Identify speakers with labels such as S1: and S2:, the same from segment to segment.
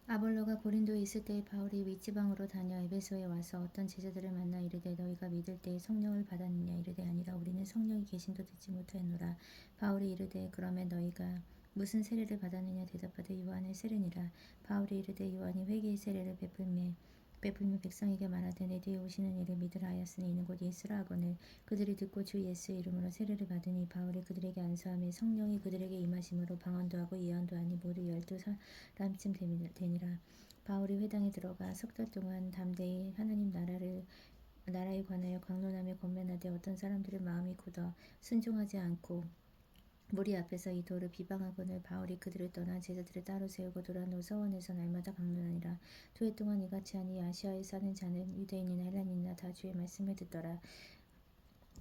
S1: 아볼로가 고린도에 있을 때에 바울이 윗지방으로 다녀 에베소에 와서 어떤 제자들을 만나 이르되 너희가 믿을 때에 성령을 받았느냐 이르되 아니라 우리는 성령이 계심도 듣지 못하였노라. 바울이 이르되 그러면 너희가 무슨 세례를 받았느냐 대답하되 요한의 세례니라. 바울이 이르되 요한이 회개의 세례를 베풀며 백성에게 말하되 내 뒤에 오시는 이를 믿으라 하였으니 이는 곧 예수라 하거늘 그들이 듣고 주 예수의 이름으로 세례를 받으니 바울이 그들에게 안수하며 성령이 그들에게 임하심으로 방언도 하고 예언도 하니 모두 12사람쯤 되니라. 바울이 회당에 들어가 석 달 동안 담대히 하나님 나라에 관하여 강론하며 권면하되 어떤 사람들의 마음이 굳어 순종하지 않고 무리 앞에서 이 도를 비방하거늘 바울이 그들을 떠나 제자들을 따로 세우고 도란노 서원에서 날마다 강론하니라. 2해 동안 이같이 하니 아시아에 사는 자는 유대인이나 헬라인이나 다 주의 말씀을 듣더라.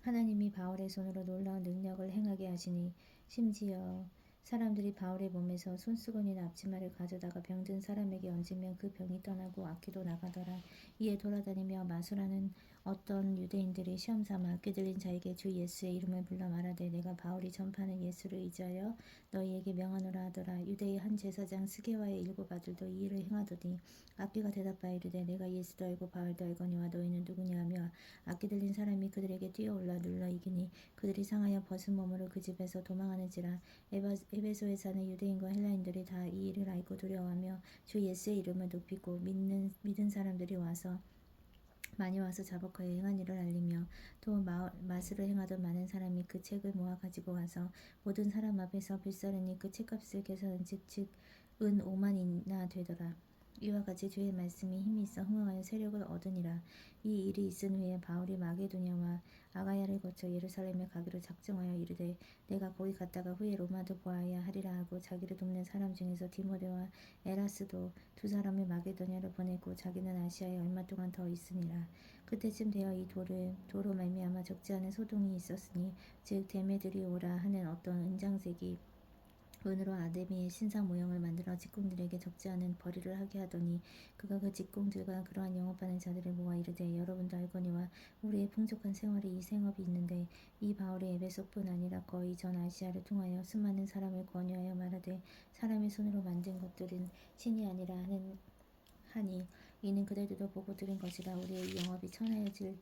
S1: 하나님이 바울의 손으로 놀라운 능력을 행하게 하시니 심지어 사람들이 바울의 몸에서 손수건이나 앞치마를 가져다가 병든 사람에게 얹으면 그 병이 떠나고 악귀도 나가더라. 이에 돌아다니며 마술하는 어떤 유대인들이 시험삼아 꾀들린 자에게 주 예수의 이름을 불러 말하되 내가 바울이 전파하는 예수를 의지하여 너희에게 명하노라 하더라. 유대의 한 제사장 스게와의 7 아들도 이 일을 행하더니 악귀가 대답하여 이르되 내가 예수도 알고 바울도 알거니와 너희는 누구냐 하며 악기 들린 사람이 그들에게 뛰어올라 눌러 이기니 그들이 상하여 벗은 몸으로 그 집에서 도망하는지라. 에베소에 사는 유대인과 헬라인들이 다 이 일을 알고 두려워하며 주 예수의 이름을 높이고 믿은 사람들이 많이 와서 자복하여 행한 일을 알리며 또 마술을 행하던 많은 사람이 그 책을 모아 가지고 와서 모든 사람 앞에서 빌사르니 그 책값을 계산한즉 은 5만이나 되더라. 이와 같이 주의 말씀이 힘이 있어 흥황하여 세력을 얻으니라. 이 일이 있은 후에 바울이 마게도냐와 아가야를 거쳐 예루살렘에 가기로 작정하여 이르되 내가 거기 갔다가 후에 로마도 보아야 하리라 하고 자기를 돕는 사람 중에서 디모데와 에라스도 2사람을 마게도냐로 보내고 자기는 아시아에 얼마 동안 더 있으니라. 그때쯤 되어 이 도로 말미암아 적지 않은 소동이 있었으니 즉 데메드리오라 하는 어떤 은장색이 은으로 아데미의 신상 모형을 만들어 직공들에게 적지 않은 벌이를 하게 하더니 그가 그 직공들과 그러한 영업하는 자들을 모아 이르되 여러분도 알거니와 우리의 풍족한 생활에 이 생업이 있는데 이 바울이 에베소뿐 아니라 거의 전 아시아를 통하여 수많은 사람을 권유하여 말하되 사람의 손으로 만든 것들은 신이 아니라 하니 이는 그들도 보고 들은 것이라. 우리의 이 영업이 천하여질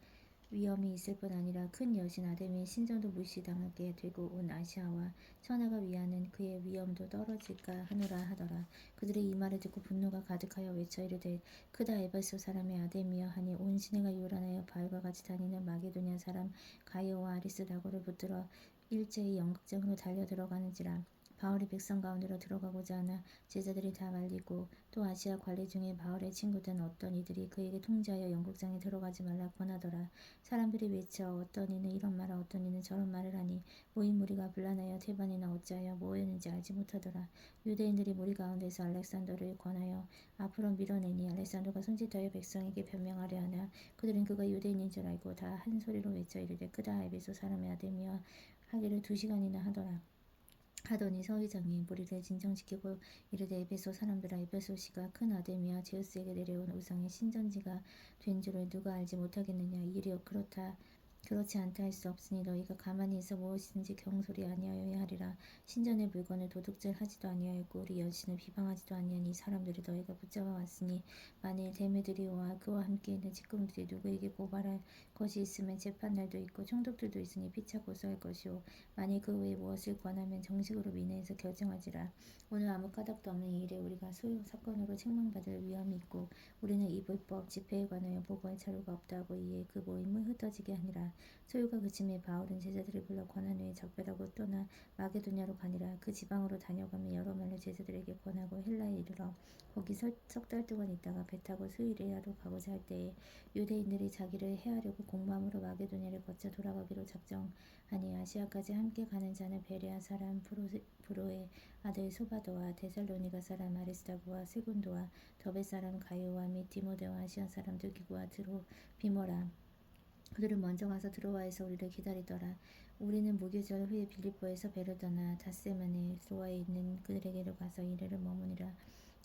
S1: 위험이 있을 뿐 아니라 큰 여신 아데미의 신전도 무시당하게 되고 온 아시아와 천하가 위하는 그의 위엄도 떨어질까 하노라 하더라. 그들의 이 말을 듣고 분노가 가득하여 외쳐 이르되 크다 에베소 사람의 아데미여 하니 온 시내가 요란하여 바울과 같이 다니는 마게도냐 사람 가이오와 아리스다고를 붙들어 일제히 영극장으로 달려 들어가는지라. 바울이 백성 가운데로 들어가고자 하나 제자들이 다 말리고 또 아시아 관리 중에 바울의 친구된 어떤 이들이 그에게 통지하여 영국장에 들어가지 말라 권하더라. 사람들이 외쳐 어떤 이는 이런 말을 어떤 이는 저런 말을 하니 모인 무리가 분란하여 태반이나 어찌하여 모였는지 알지 못하더라. 유대인들이 무리 가운데서 알렉산더를 권하여 앞으로 밀어내니 알렉산더가 손짓하여 백성에게 변명하려 하나 그들은 그가 유대인인 줄 알고 다 한 소리로 외쳐 이르되 크다 에베소 사람의 아데미여 하기를 2시간이나 하더니 서의장이 무리를 진정시키고 이르되 에베소 사람들아 에베소시가 큰 아데미와 제우스에게 내려온 우상의 신전지가 된 줄을 누가 알지 못하겠느냐. 이 일이 그렇지 않다 할 수 없으니 너희가 가만히 있어 무엇이든지 경솔히 아니하여야 하리라. 신전의 물건을 도둑질하지도 아니하였고 우리 여신을 비방하지도 아니한 이 사람들을 너희가 붙잡아 왔으니 만일 데메드리오와 그와 함께 있는 직공들이 누구에게 고발할 것이 있으면 재판날도 있고 총독들도 있으니 피차 고소할 것이요 만일 그 외에 무엇을 권하면 정식으로 민회에서 결정하지라. 오늘 아무 까닭도 없는 이 일에 우리가 소요 사건으로 책망받을 위험이 있고 우리는 이 불법 집회에 관하여 보고할 자료가 없다 하고 이에 그 모임을 흩어지게 하니라. 소요가 그침에 바울은 제자들을 불러 권한 후에 작별하고 떠나 마게도냐로 가니라. 그 지방으로 다녀가며 여러 말로 제자들에게 권하고 헬라에 이르러 거기 석 달 동안 있다가 배 타고 스위리아로 가고자 할 때에 유대인들이 자기를 해하려고 공모함으로 마게도냐를 거쳐 돌아가기로 작정하니 아시아까지 함께 가는 자는 베레아 사람 브로의 아들 소바도와 데살로니가 사람 아리스다고와 세군도와 더베 사람 가이오와 및 디모데와 아시아 사람 드기고와 드로비모라. 그들은 먼저 가서 드로아에서 우리를 기다리더라. 우리는 무교절 후에 빌립보에서 배를 떠나 닷새만에 드로아에 있는 그들에게로 가서 이르러 머무니라.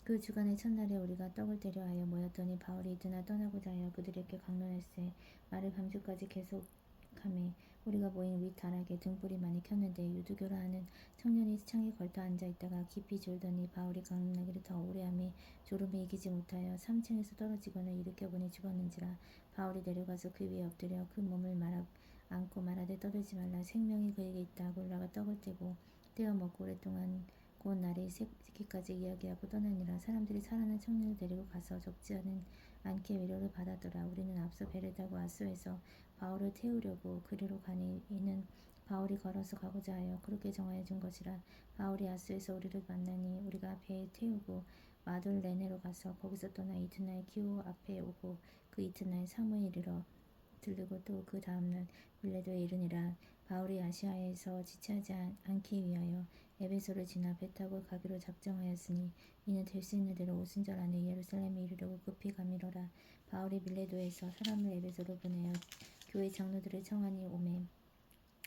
S1: 그 주간의 첫날에 우리가 떡을 때려 하여 모였더니 바울이 이튿날 떠나고자 하여 그들에게 강론할세 말을 밤낮까지 계속하매 우리가 모인 윗다락에 등불이 많이 켰는데 유두교라 하는 청년이 창에 걸터 앉아있다가 깊이 졸더니 바울이 강림나기를 더 오래함에 졸음에 이기지 못하여 3층에서 떨어지거나 일으켜보니 죽었는지라. 바울이 내려가서 그 위에 엎드려 그 몸을 안고 말하되 떠들지 말라. 생명이 그에게 있다 하고 올라가 떡을 떼고 떼어 먹고 오랫동안 곧 날이 새기까지 이야기하고 떠나니라. 사람들이 살아난 청년을 데리고 가서 적지 않게 위로를 받았더라. 우리는 앞서 배를 타고 아소에서 바울을 태우려고 그리로 가니 이는 바울이 걸어서 가고자 하여 그렇게 정하여 준 것이라. 바울이 아소에서 우리를 만나니 우리가 배에 태우고 마돌레네로 가서 거기서 떠나 이튿날 기호 앞에 오고 그 이튿날 사무에 이르러 들르고 또 그 다음날 밀레도에 이르니라. 바울이 아시아에서 지체하지 않기 위하여 에베소를 지나 배 타고 가기로 작정하였으니 이는 될 수 있는 대로 오순절 안에 예루살렘에 이르려고 급히 가미러라. 바울이 밀레도에서 사람을 에베소로 보내어 교회 장로들을 청하니 오매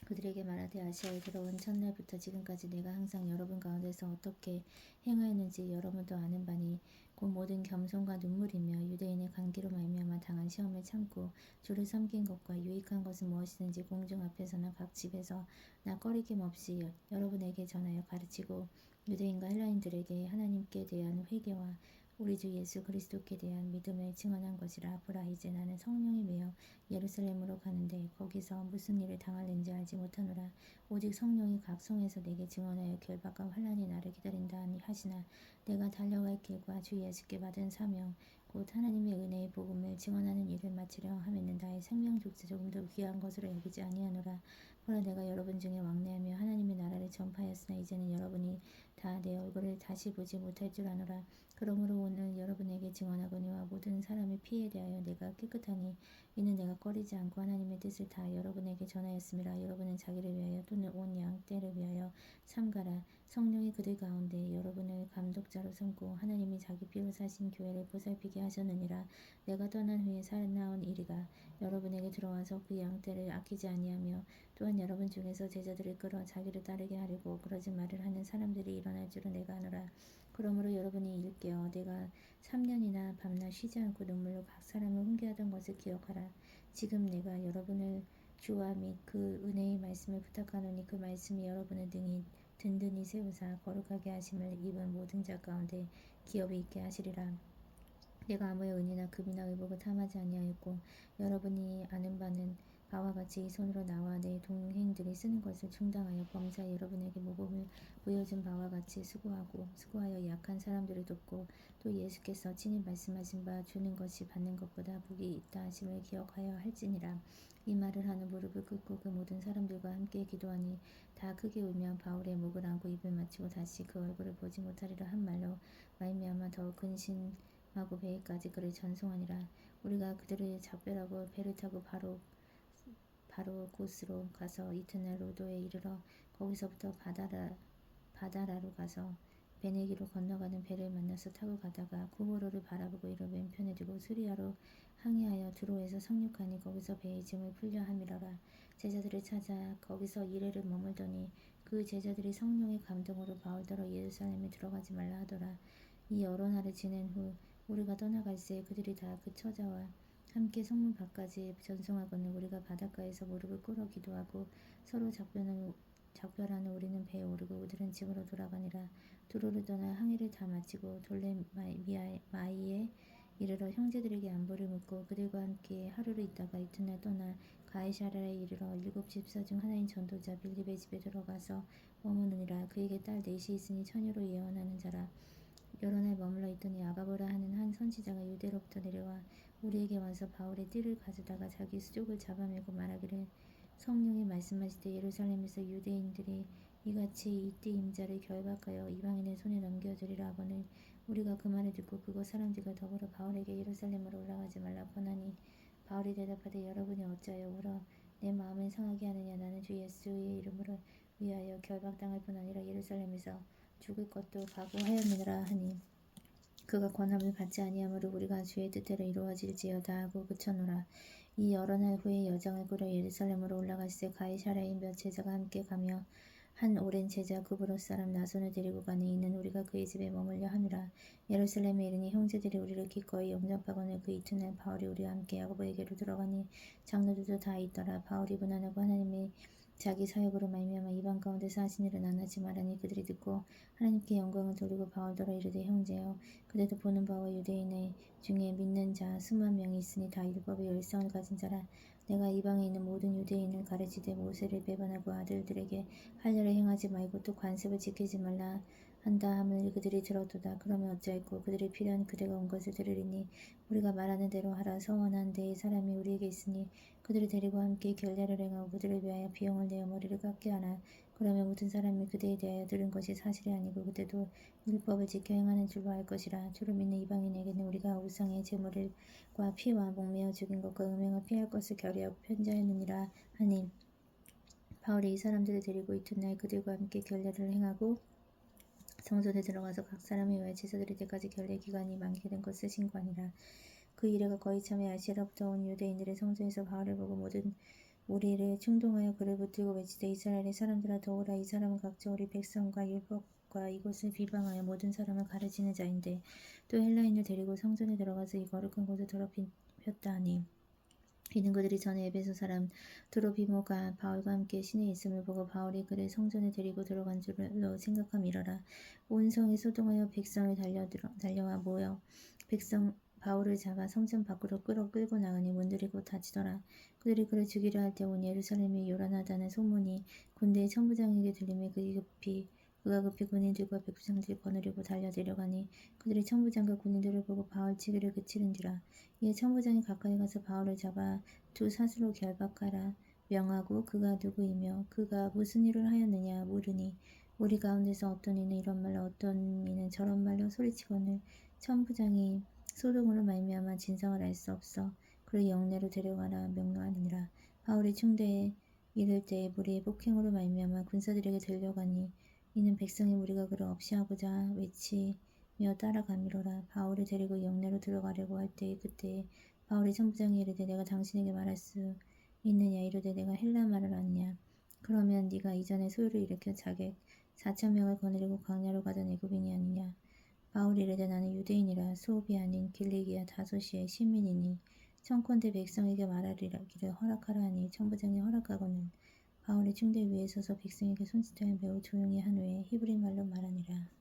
S1: 그들에게 말하되 아시아에 들어온 첫날부터 지금까지 내가 항상 여러분 가운데서 어떻게 행하였는지 여러분도 아는 바니 곧 모든 겸손과 눈물이며 유대인의 관계로 말미암아 당한 시험을 참고 주를 섬긴 것과 유익한 것은 무엇이든지 공중 앞에서나 각 집에서 나 꺼리낌 없이 여러분에게 전하여 가르치고 유대인과 헬라인들에게 하나님께 대한 회개와 우리 주 예수 그리스도께 대한 믿음을 증언한 것이라. 보라 이제 나는 성령에 매여 예루살렘으로 가는데 거기서 무슨 일을 당할는지 알지 못하노라. 오직 성령이 각 성에서 내게 증언하여 결박과 환난이 나를 기다린다 하시나 내가 달려갈 길과 주 예수께 받은 사명 곧 하나님의 은혜의 복음을 증언하는 일을 마치려 함에는 나의 생명조차 조금도 귀한 것으로 여기지 아니하노라. 보라 내가 여러분 중에 왕래하며 하나님의 나라를 전파하였으나 이제는 여러분이 다 내 얼굴을 다시 보지 못할 줄 아노라. 그러므로 오늘 여러분에게 증언하거니와 모든 사람의 피에 대하여 내가 깨끗하니 이는 내가 꺼리지 않고 하나님의 뜻을 다 여러분에게 전하였음이라. 여러분은 자기를 위하여 또는 온 양떼를 위하여 삼가라. 성령이 그들 가운데 여러분을 감독자로 삼고 하나님이 자기 피로 사신 교회를 보살피게 하셨느니라. 내가 떠난 후에 살아나온 이리가 여러분에게 들어와서 그 양떼를 아끼지 아니하며 또한 여러분 중에서 제자들을 끌어 자기를 따르게 하려고 그러지 말을 하는 사람들이 일어날 줄은 내가 아노라. 그러므로 여러분이 일깨어 내가 3년이나 밤낮 쉬지 않고 눈물로 각 사람을 훈계하던 것을 기억하라. 지금 내가 여러분을 주와 및 그 은혜의 말씀을 부탁하노니 그 말씀이 여러분의 등이 든든히 세우사 거룩하게 하심을 입은 모든 자 가운데 기업이 있게 하시리라. 내가 아무의 은이나 금이나 의복을 탐하지 아니하였고 여러분이 아는 바는 바와 같이 이 손으로 나와 내 동행들이 쓰는 것을 충당하여 범사에 여러분에게 모범을 보여준 바와 같이 수고하여 약한 사람들을 돕고 또 예수께서 친히 말씀하신 바 주는 것이 받는 것보다 복이 있다 하심을 기억하여 할지니라. 이 말을 하는 무릎을 꿇고 그 모든 사람들과 함께 기도하니 다 크게 울며 바울의 목을 안고 입을 맞추고 다시 그 얼굴을 보지 못하리라 한 말로 말미암아 더욱 근심하고 배에까지 그를 전송하니라. 우리가 그들을 작별하고 배를 타고 바로 곳으로 가서 이튿날 로도에 이르러 거기서부터 바다라로 가서 베네기로 건너가는 배를 만나서 타고 가다가 구호로를 바라보고 이를 왼편에 두고 수리아로 항해하여 두로에서 상륙하니 거기서 배의 짐을 풀려 함이라라. 제자들을 찾아 거기서 이레를 머물더니 그 제자들이 성령의 감동으로 바울더러 예루살렘에 들어가지 말라 하더라. 이 여러 날을 지낸 후 우리가 떠나갈새 그들이 다 그 처자와 함께 성문 밖까지 전송하거늘 우리가 바닷가에서 무릎을 꿇어 기도하고 서로 작별하는 우리는 배에 오르고 그들은 집으로 돌아가니라. 두로를 떠나 항해를 다 마치고 돌레마이에 이르러 형제들에게 안부를 묻고 그들과 함께 하루를 있다가 이튿날 떠나 가이사랴에 이르러 7 집사 중 하나인 전도자 빌립의 집에 들어가서 머무느니라. 그에게 딸 넷이 있으니 처녀로 예언하는 자라. 여러 날 머물러 있더니 아가보라 하는 한 선지자가 유대로부터 내려와 우리에게 와서 바울의 띠를 가져다가 자기 수족을 잡아매고 말하기를 성령이 말씀하시되 예루살렘에서 유대인들이 이같이 이 띠 임자를 결박하여 이방인의 손에 넘겨주리라 하거늘 우리가 그 말을 듣고 그곳 사람들과 더불어 바울에게 예루살렘으로 올라가지 말라 권하니 바울이 대답하되 여러분이 어찌하여 울어 내 마음을 상하게 하느냐. 나는 주 예수의 이름으로 위하여 결박당할 뿐 아니라 예루살렘에서 죽을 것도 각오하였느니라 하니 그가 권함을 받지 아니하므로 우리가 주의 뜻대로 이루어질지어다 하고 그쳐노라. 이 여러 날 후에 여장을 꾸려 예루살렘으로 올라갈새 가이사랴인 몇 제자가 함께 가며 한 오랜 제자 구브롯 사람 나손을 데리고 가니 이는 우리가 그의 집에 머물려 하느라. 예루살렘에 이르니 형제들이 우리를 기꺼이 영접하거늘 그 이튿날 바울이 우리와 함께 야고보에게로 들어가니 장로들도 다 있더라. 바울이 무난하고 하나님의 자기 사역으로 말미암아 이방 가운데서 하신 일을 나누지 말하니 그들이 듣고 하나님께 영광을 돌리고 바울더러 이르되 형제여 그대도 보는 바와 유대인의 중에 믿는 자 수만 명이 있으니 다 율법의 열성을 가진 자라. 내가 이방에 있는 모든 유대인을 가르치되 모세를 배반하고 아들들에게 할례를 행하지 말고 또 관습을 지키지 말라 한다 함을 그들이 들었도다. 그러면 어찌할꼬 그들이 필요한 그대가 온 것을 들으리니 우리가 말하는 대로 하라. 서원한 데의 사람이 우리에게 있으니 그들을 데리고 함께 결례를 행하고 그들을 위하여 비용을 내어 머리를 깎게 하라. 그러면 모든 사람이 그대에 대하여 들은 것이 사실이 아니고 그대도 율법을 지켜 행하는 줄로 알 것이라. 주를 믿는 이방인에게는 우리가 우상의 제물과 피와 목매어 죽인 것과 음행을 피할 것을 결의하고 편지하였느니라 하니 바울이 이 사람들을 데리고 이튿날 그들과 함께 결례를 행하고 성전에 들어가서 각 사람이 위하여 제사드릴 때까지 결례 기간이 만개 된 것을 신고하니라. 그 이래가 거의 참에 아시아로부터 온 유대인들의 성전에서 바울을 보고 모든 우리를 충동하여 그를 붙들고 외치되 이스라엘의 사람들아 더오라. 이 사람은 각자 우리 백성과 율법과 이곳을 비방하여 모든 사람을 가르치는 자인데 또 헬라인을 데리고 성전에 들어가서 이 거룩한 곳을 더럽혔다 하니 이는 그들이 전에 에베소 사람 드로비모가 바울과 함께 시내에 있음을 보고 바울이 그를 성전에 데리고 들어간 줄로 생각함이러라. 온 성이 소동하여 백성을 달려와 모여 백성 바울을 잡아 성전 밖으로 끌고 나가니 문들이 곧 닫히더라. 그들이 그를 죽이려 할 때 온 예루살렘이 요란하다는 소문이 군대의 천부장에게 들리매 그가 급히 군인들과 백성들을 거느리고 달려내려가니 그들이 천부장과 군인들을 보고 바울 치기를 그치는지라. 이에 천부장이 가까이 가서 바울을 잡아 두 사슬로 결박하라 명하고 그가 누구이며 그가 무슨 일을 하였느냐 물으니 우리 가운데서 어떤 이는 이런 말로 어떤 이는 저런 말로 소리치거늘 천부장이 소동으로 말미암아 진상을 알 수 없어 그를 영내로 데려가라 명령하니라. 바울이 충대에 이를 때에 무리의 폭행으로 말미암아 군사들에게 들려가니 이는 백성이 우리가 그를 없이하고자 외치며 따라가미로라. 바울을 데리고 영내로 들어가려고 할 때에 그때에 바울이 천부장이 이르되 내가 당신에게 말할 수 있느냐 이르되 내가 헬라 말을 아느냐. 그러면 네가 이전에 소요를 일으켜 자객 4,000명을 거느리고 광야로 가던 애굽인이 아니냐. 바울이 이르되 나는 유대인이라 수업이 아닌 길리기아 다소시의 시민이니 청컨대 백성에게 말하기를 허락하라 하니 천부장이 허락하고는 바울이 충대 위에 서서 백성에게 손짓하여 매우 조용히 한 후에 히브리 말로 말하니라.